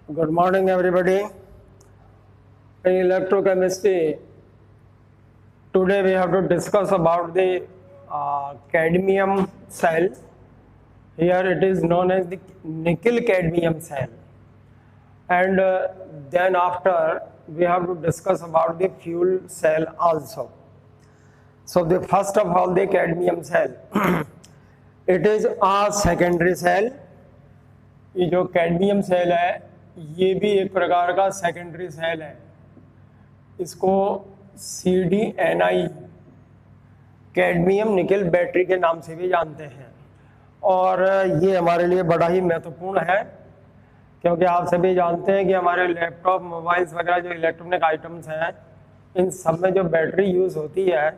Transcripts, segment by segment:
Good morning, everybody. In electrochemistry, today we have to discuss about the cadmium cell. Here it is known as the nickel cadmium cell. And then after we have to discuss about the fuel cell also. So the first of all, the cadmium cell. It is a secondary cell. ये जो cadmium cell है ये भी एक प्रकार का secondary cell है। इसको CDNI कैडमियम निकल बैटरी के नाम से भी जानते हैं और ये हमारे लिए बड़ा ही महत्वपूर्ण है क्योंकि आप सभी जानते हैं कि हमारे लैपटॉप मोबाइल्स वगैरह जो इलेक्ट्रॉनिक आइटम्स हैं इन सब में जो बैटरी यूज़ होती है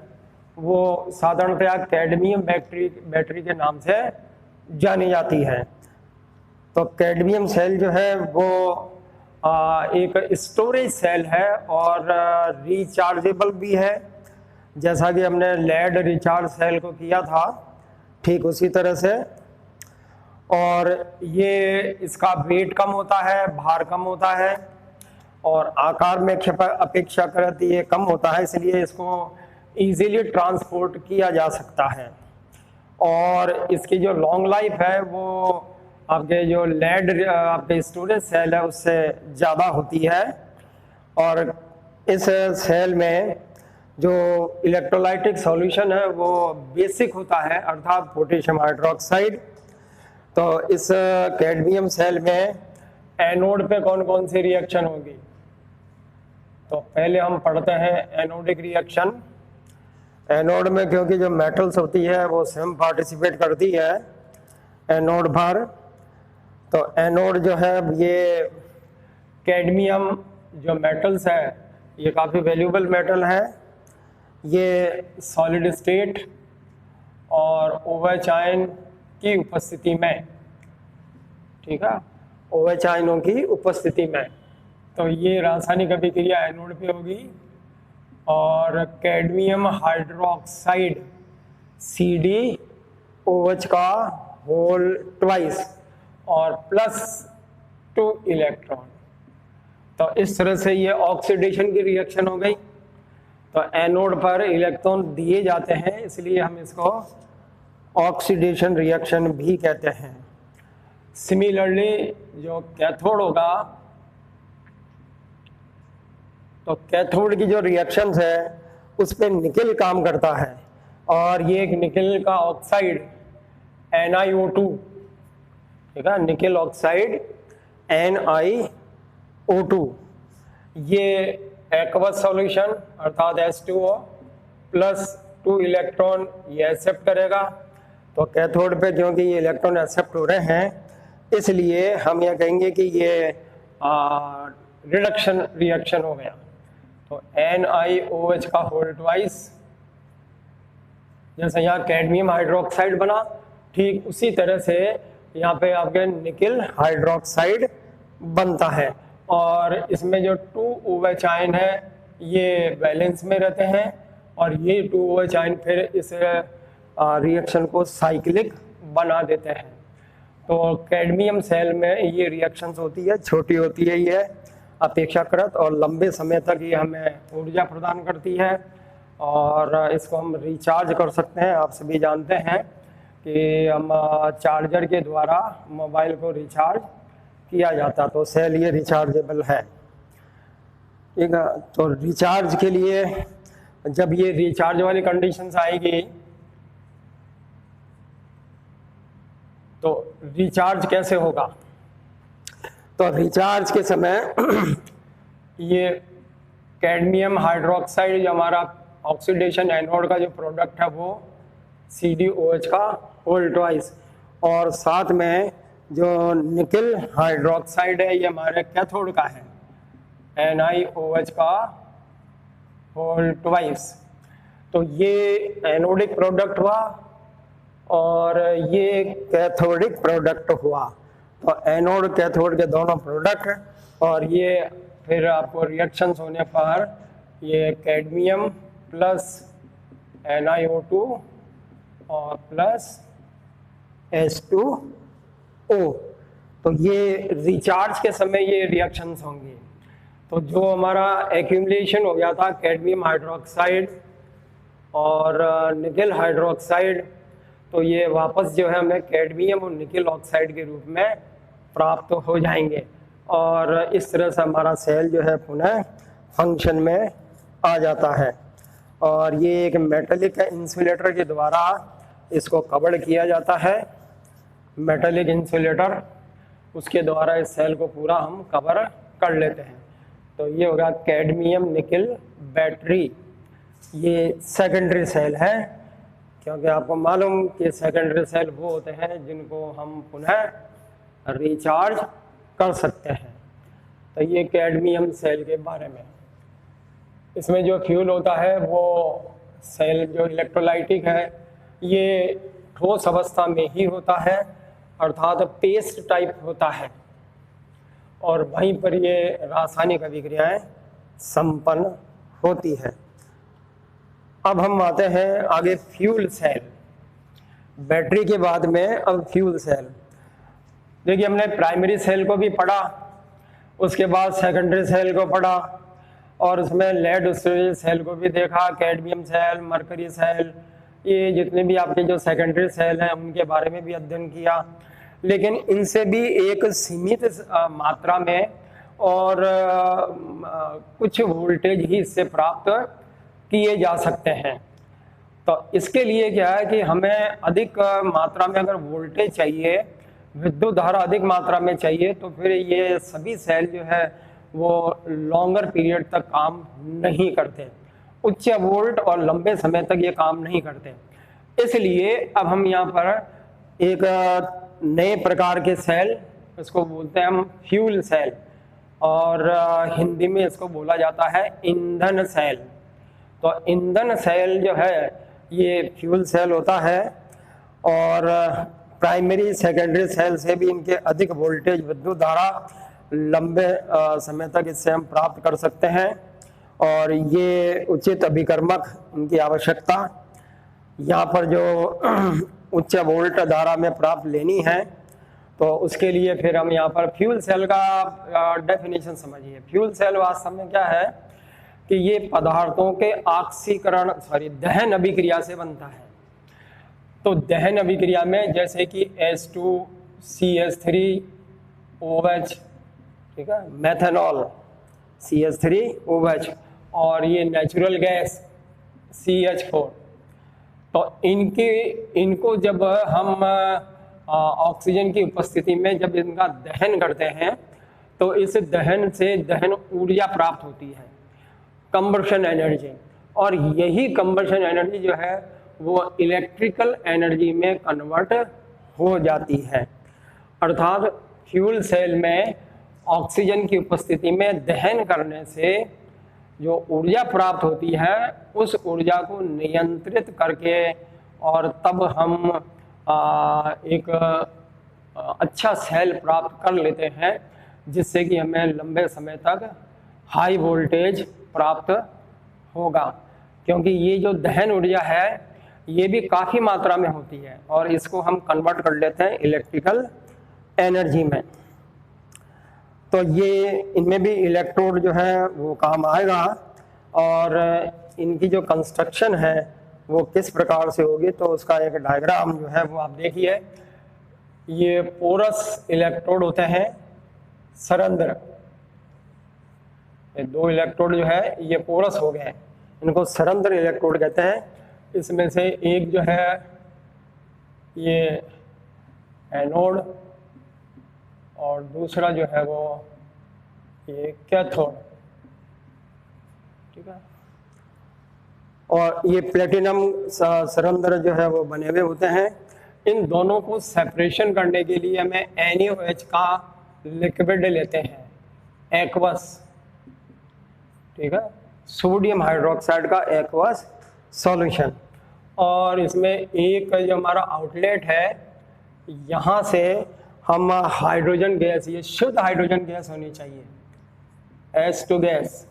वो साधारणतया कैडमियम बैटरी के नाम से जानी जाती है। तो कैडमियम सेल जो है वो एक स्टोरेज सेल है और रिचार्जेबल भी है। जैसा कि हमने लेड रिचार्ज सेल को किया था ठीक उसी तरह से। और ये इसका वेट कम होता है, भार कम होता है और आकार में अपेक्षाकृत ये कम होता है, इसलिए इसको इजीली ट्रांसपोर्ट किया जा सकता है। और इसकी जो लॉन्ग लाइफ है वो आपके जो लेड आपके स्टोरेज सेल है उससे ज़्यादा होती है। और इस सेल में जो इलेक्ट्रोलाइटिक सॉल्यूशन है वो बेसिक होता है अर्थात पोटेशियम हाइड्रोक्साइड। तो इस कैडमियम सेल में एनोड पे कौन कौन सी रिएक्शन होगी, तो पहले हम पढ़ते हैं एनोडिक रिएक्शन। एनोड में क्योंकि जो मेटल्स होती है वो स्वयं पार्टिसिपेट करती है एनोड पर। तो एनोड जो है ये कैडमियम जो मेटल्स है ये काफ़ी वैल्यूबल मेटल है। ये सॉलिड स्टेट और OH आयन की उपस्थिति में, ठीक है, OH आयनों की उपस्थिति में, तो ये रासायनिक अभिक्रिया एनोड पे होगी और कैडमियम हाइड्रोक्साइड CdOH का होल ट्वाइस और +2 इलेक्ट्रॉन। तो इस तरह से ये ऑक्सीडेशन की रिएक्शन हो गई। तो एनोड पर इलेक्ट्रॉन दिए जाते हैं इसलिए हम इसको ऑक्सीडेशन रिएक्शन भी कहते हैं। सिमिलरली जो कैथोड होगा तो कैथोड की जो रिएक्शंस है उस पर निकल काम करता है और ये एक निकल का ऑक्साइड NiO2, ठीक है, निकल ऑक्साइड NiO2 ये एक्वस सॉल्यूशन अर्थात H2O +2 इलेक्ट्रॉन ये एक्सेप्ट करेगा। तो कैथोड पे क्योंकि ये इलेक्ट्रॉन एक्सेप्ट हो रहे हैं इसलिए हम ये कहेंगे कि ये रिडक्शन रिएक्शन हो गया। तो NiOH का होल ट्वाइस, जैसे यहाँ कैडमियम हाइड्रोक्साइड बना ठीक उसी तरह से यहाँ पे आपके निकल हाइड्रोक्साइड बनता है। और इसमें जो 2OH आयन है ये वैलेंस में रहते हैं और ये 2OH आयन फिर इस रिएक्शन को साइक्लिक बना देते हैं। तो कैडमियम सेल में ये रिएक्शंस होती है, छोटी होती है ये अपेक्षाकृत और लंबे समय तक ये हमें ऊर्जा प्रदान करती है और इसको हम रिचार्ज कर सकते हैं। आप सभी जानते हैं कि हम चार्जर के द्वारा मोबाइल को रिचार्ज किया जाता, तो सेल ये रिचार्जेबल है, ठीक है। तो रिचार्ज के लिए जब ये रिचार्ज वाली कंडीशंस आएगी तो रिचार्ज कैसे होगा, तो रिचार्ज के समय ये कैडमियम हाइड्रोक्साइड जो हमारा ऑक्सीडेशन एनोड का जो प्रोडक्ट है वो CdOH का होल ट्वाइस और साथ में जो निकल हाइड्रोक्साइड है ये हमारे कैथोड का है NiOH का होल ट्वाइस। तो ये एनोडिक प्रोडक्ट हुआ और ये कैथोडिक प्रोडक्ट हुआ। तो एनोड कैथोड के दोनों प्रोडक्ट और ये फिर आपको रिएक्शंस होने पर ये कैडमियम प्लस NiO2 और प्लस H2O तो ये रिचार्ज के समय ये रिएक्शंस होंगी। तो जो हमारा एक्यूमुलेशन हो गया था कैडमियम हाइड्रोक्साइड और निकल हाइड्रोक्साइड, तो ये वापस जो है हमें कैडमियम और निकल ऑक्साइड के रूप में प्राप्त हो जाएंगे और इस तरह से हमारा सेल जो है पुनः फंक्शन में आ जाता है। और ये एक मेटेलिक इंसुलेटर के द्वारा इसको कवर किया जाता है। मेटेलिक इंसुलेटर, उसके द्वारा इस सेल को पूरा हम कवर कर लेते हैं। तो ये होगा कैडमियम निकल बैटरी। ये सेकेंडरी सेल है, क्योंकि आपको मालूम कि सेकेंडरी सेल वो होते हैं जिनको हम पुनः रिचार्ज कर सकते हैं। तो ये कैडमियम सेल के बारे में। इसमें जो फ्यूल होता है वो सेल जो इलेक्ट्रोलाइटिक है, ये ठोस अवस्था में ही होता है, अर्थात पेस्ट टाइप होता है, और वहीं पर ये रासायनिक अभिक्रियाएं संपन्न होती है। अब हम आते हैं आगे फ्यूल सेल। बैटरी के बाद में अब फ्यूल सेल। देखिए, हमने प्राइमरी सेल को भी पढ़ा, उसके बाद सेकेंडरी सेल को पढ़ा, और उसमें लेड एसिड सेल को भी देखा, कैडमियम सेल, मरकरी सेल, ये जितने भी आपके जो सेकेंडरी सेल हैं उनके बारे में भी अध्ययन किया। लेकिन इनसे भी एक सीमित मात्रा में और कुछ वोल्टेज ही इससे प्राप्त किए जा सकते हैं। तो इसके लिए क्या है कि हमें अधिक मात्रा में अगर वोल्टेज चाहिए, विद्युत धारा अधिक मात्रा में चाहिए, तो फिर ये सभी सेल जो है वो लॉन्गर पीरियड तक काम नहीं करते, उच्च वोल्ट और लंबे समय तक ये काम नहीं करते। इसलिए अब हम यहाँ पर एक नए प्रकार के सेल, इसको बोलते हैं हम फ्यूल सेल, और हिंदी में इसको बोला जाता है ईंधन सेल। तो ईंधन सेल जो है ये फ्यूल सेल होता है, और प्राइमरी सेकेंडरी सेल से भी इनके अधिक वोल्टेज विद्युत धारा लंबे समय तक इससे हम प्राप्त कर सकते हैं। और ये उचित अभिकर्मक इनकी आवश्यकता, यहाँ पर जो उच्च वोल्ट धारा में प्राप्त लेनी है, तो उसके लिए फिर हम यहाँ पर फ्यूल सेल का डेफिनेशन समझिए। फ्यूल सेल वास्तव में क्या है कि ये पदार्थों के ऑक्सीकरण दहन अभिक्रिया से बनता है। तो दहन अभिक्रिया में जैसे कि H2CH3OH, ठीक है, मेथनॉल CH3OH, और ये नेचुरल गैस CH4, तो इनको जब हम ऑक्सीजन की उपस्थिति में जब इनका दहन करते हैं, तो इस दहन से दहन ऊर्जा प्राप्त होती है, कंबशन एनर्जी, और यही कंबशन एनर्जी जो है वो इलेक्ट्रिकल एनर्जी में कन्वर्ट हो जाती है। अर्थात फ्यूल सेल में ऑक्सीजन की उपस्थिति में दहन करने से जो ऊर्जा प्राप्त होती है, उस ऊर्जा को नियंत्रित करके और तब हम एक अच्छा सेल प्राप्त कर लेते हैं, जिससे कि हमें लंबे समय तक हाई वोल्टेज प्राप्त होगा। क्योंकि ये जो दहन ऊर्जा है ये भी काफ़ी मात्रा में होती है, और इसको हम कन्वर्ट कर लेते हैं इलेक्ट्रिकल एनर्जी में। तो ये इनमें भी इलेक्ट्रोड जो है वो काम आएगा, और इनकी जो कंस्ट्रक्शन है वो किस प्रकार से होगी, तो उसका एक डायग्राम जो है वो आप देखिए। ये पोरस इलेक्ट्रोड होते हैं, सरंध्र, ये दो इलेक्ट्रोड जो है ये पोरस हो गए, इनको सरंध्र इलेक्ट्रोड कहते हैं। इसमें से एक जो है ये एनोड, और दूसरा जो है वो ये कैथोड, ठीक है। और ये प्लेटिनम सरंध्र जो है वो बने हुए होते हैं। इन दोनों को सेपरेशन करने के लिए हमें NaOH का लिक्विड लेते हैं, एक्वस, ठीक है, सोडियम हाइड्रोक्साइड का एक्वस सॉल्यूशन। और इसमें एक जो हमारा आउटलेट है, यहाँ से हम हाइड्रोजन गैस, ये शुद्ध हाइड्रोजन गैस होनी चाहिए, H2 गैस,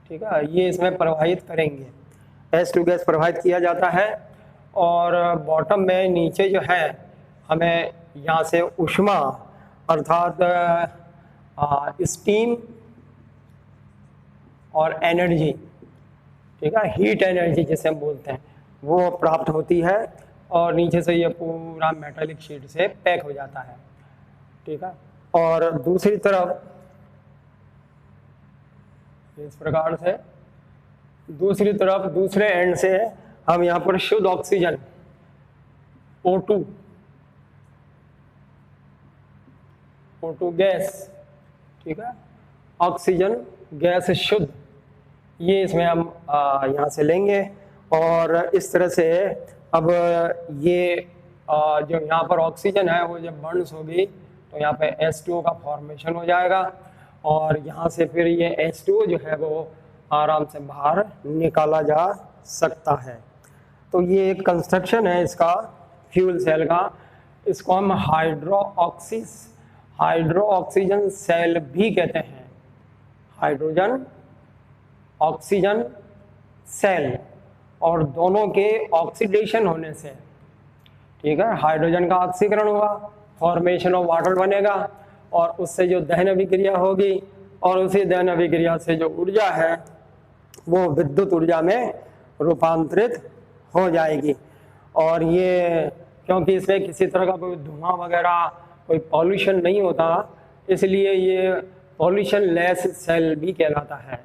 ठीक है, ये इसमें प्रवाहित करेंगे। H2 गैस प्रवाहित किया जाता है, और बॉटम में नीचे जो है हमें यहाँ से ऊष्मा अर्थात स्टीम और एनर्जी, ठीक है, हीट एनर्जी जिसे हम बोलते हैं, वो प्राप्त होती है और नीचे से ये पूरा मेटालिक शीट से पैक हो जाता है, ठीक है। और दूसरी तरफ इस प्रकार से दूसरी तरफ दूसरे एंड से हम यहाँ पर शुद्ध ऑक्सीजन O2 गैस, ठीक है, ऑक्सीजन गैस शुद्ध, ये इसमें हम यहाँ से लेंगे और इस तरह से अब ये जो यहाँ पर ऑक्सीजन है वो जब बर्न्स होगी तो यहाँ पे H2O का फॉर्मेशन हो जाएगा और यहाँ से फिर ये H2O जो है वो आराम से बाहर निकाला जा सकता है। तो ये एक कंस्ट्रक्शन है इसका फ्यूल सेल का, इसको हम हाइड्रो ऑक्सीजन सेल भी कहते हैं, हाइड्रोजन ऑक्सीजन सेल, और दोनों के ऑक्सीडेशन होने से, ठीक है, हाइड्रोजन का ऑक्सीकरण होगा, फॉर्मेशन ऑफ वाटर बनेगा और उससे जो दहन अभिक्रिया होगी और उसी दहन अभिक्रिया से जो ऊर्जा है वो विद्युत ऊर्जा में रूपांतरित हो जाएगी। और ये क्योंकि इसमें किसी तरह का कोई धुआं वगैरह कोई पॉल्यूशन नहीं होता, इसलिए ये पॉल्यूशन लेस सेल भी कहलाता है।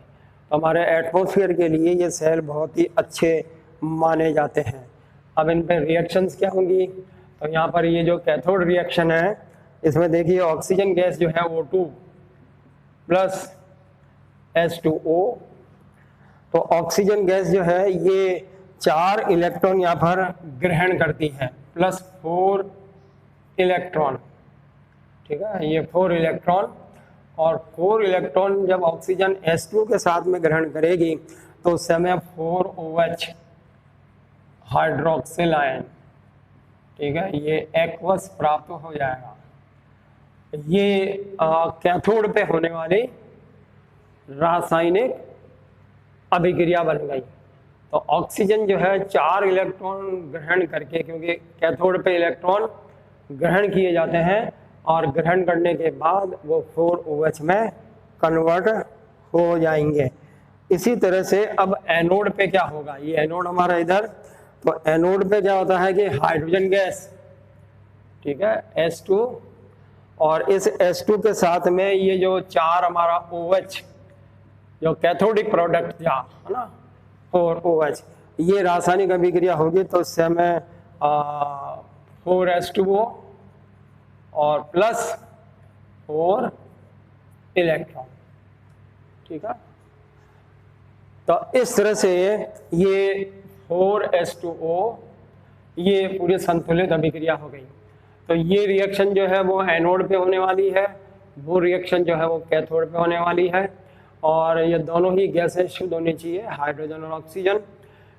तो हमारे एटमॉस्फेयर के लिए ये सेल बहुत ही अच्छे माने जाते हैं। अब इन पर रिएक्शंस क्या होंगी, तो यहाँ पर ये जो कैथोड रिएक्शन है इसमें देखिए ऑक्सीजन गैस जो है O2 प्लस H2O, तो ऑक्सीजन गैस जो है ये 4 इलेक्ट्रॉन यहाँ पर ग्रहण करती है प्लस 4 इलेक्ट्रॉन, ठीक है, ये 4 इलेक्ट्रॉन, और 4 इलेक्ट्रॉन जब ऑक्सीजन H2O के साथ में ग्रहण करेगी तो उस समय 4OH हाइड्रोक्सिल आयन, ठीक है, ये एक्वस प्राप्त हो जाएगा। ये कैथोड पे होने वाली रासायनिक अभिक्रिया बन गई। तो ऑक्सीजन जो है 4 इलेक्ट्रॉन ग्रहण करके, क्योंकि कैथोड पे इलेक्ट्रॉन ग्रहण किए जाते हैं और ग्रहण करने के बाद वो 4OH में कन्वर्ट हो जाएंगे। इसी तरह से अब एनोड पे क्या होगा, ये एनोड हमारा इधर, तो एनोड पे क्या होता है कि हाइड्रोजन गैस, ठीक है, H2, और इस H2 के साथ में ये जो 4 हमारा OH जो कैथोडिक प्रोडक्ट था, है ना, 4OH, ये रासायनिक अभिक्रिया होगी तो इससे हमें 4H2O और प्लस 4 इलेक्ट्रॉन, ठीक है। तो इस तरह से ये 4H2O ये पूरी संतुलित अभिक्रिया हो गई। तो ये रिएक्शन जो है वो एनोड पे होने वाली है, वो रिएक्शन जो है वो कैथोड पे होने वाली है, और ये दोनों ही गैसें शुद्ध होनी चाहिए, हाइड्रोजन और ऑक्सीजन,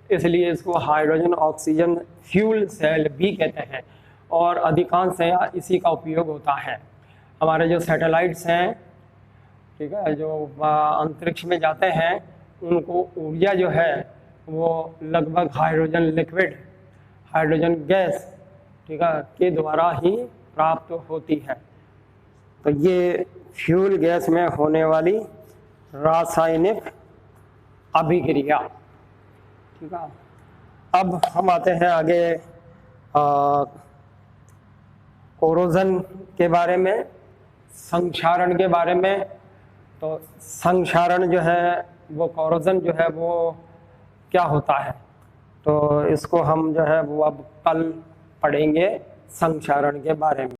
इसलिए इसको हाइड्रोजन ऑक्सीजन फ्यूल सेल भी कहते हैं और अधिकांश इसी का उपयोग होता है। हमारे जो सैटेलाइट्स हैं, ठीक है, जो अंतरिक्ष में जाते हैं, उनको ऊर्जा जो है वो लगभग हाइड्रोजन लिक्विड, हाइड्रोजन गैस, ठीक है, के द्वारा ही प्राप्त होती है। तो ये फ्यूल गैस में होने वाली रासायनिक अभिक्रिया, ठीक है। अब हम आते हैं आगे कोरोजन के बारे में, संक्षारण के बारे में। तो संक्षारण जो है वो, कोरोजन जो है वो क्या होता है, तो इसको हम जो है वो अब कल पढ़ेंगे संक्षारण के बारे में।